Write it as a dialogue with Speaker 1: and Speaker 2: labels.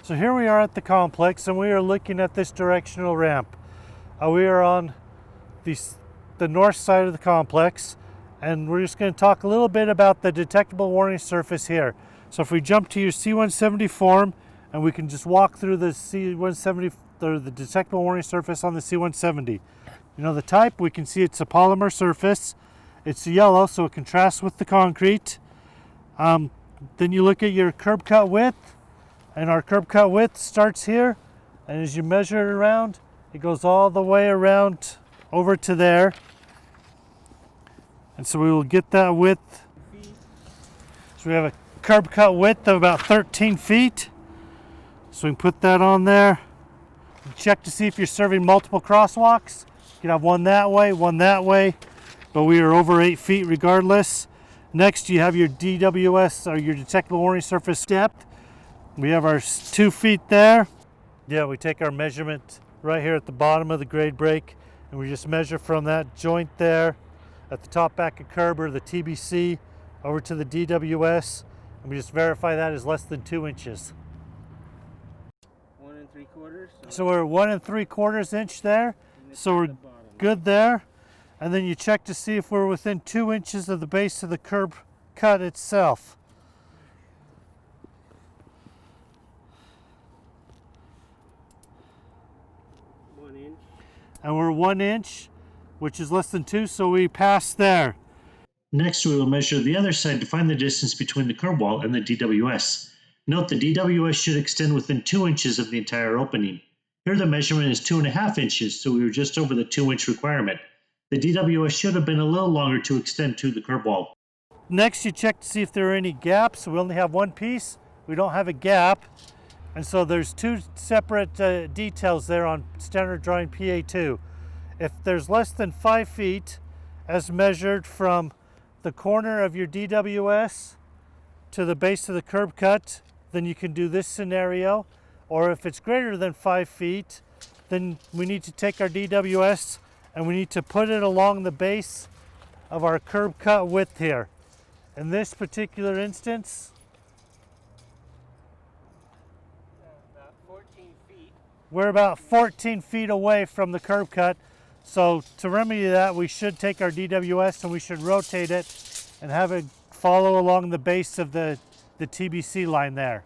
Speaker 1: So here we are at the complex, and we are looking at this directional ramp. We are on the north side of the complex, and we're just going to talk a little bit about the detectable warning surface here. So if we jump to your C170 form, and we can just walk through the C170, or the detectable warning surface on the C170. You know the type, we can see it's a polymer surface. It's yellow, so it contrasts with the concrete. Then you look at your curb cut width, and our curb cut width starts here, and as you measure it around, it goes all the way around over to there. And so we will get that width. So we have a curb cut width of about 13 feet. So we can put that on there. Check to see if you're serving multiple crosswalks. You can have one that way, but we are over 8 feet regardless. Next, you have your DWS, or your detectable warning surface depth. We have our 2 feet there. Yeah, we take our measurement right here at the bottom of the grade break, and we just measure from that joint there at the top back of curb, or the TBC, over to the DWS, and we just verify that is less than 2 inches.
Speaker 2: 1 3/4.
Speaker 1: So we're 1 3/4 inch there, so we're good there. And then you check to see if we're within 2 inches of the base of the curb cut itself. And we're 1 inch, which is less than 2, so we pass there.
Speaker 3: Next, we will measure the other side to find the distance between the curb wall and the DWS. Note the DWS should extend within 2 inches of the entire opening. Here the measurement is 2.5 inches, so we were just over the 2-inch requirement. The DWS should have been a little longer to extend to the curb wall.
Speaker 1: Next, you check to see if there are any gaps. We only have one piece. We don't have a gap. And so there's two separate details there on standard drawing PA2. If there's less than 5 feet, as measured from the corner of your DWS to the base of the curb cut, then you can do this scenario. Or if it's greater than 5 feet, then we need to take our DWS and we need to put it along the base of our curb cut width here. In this particular instance, we're about 14 feet away from the curb cut. So to remedy that, we should take our DWS and we should rotate it and have it follow along the base of the TBC line there.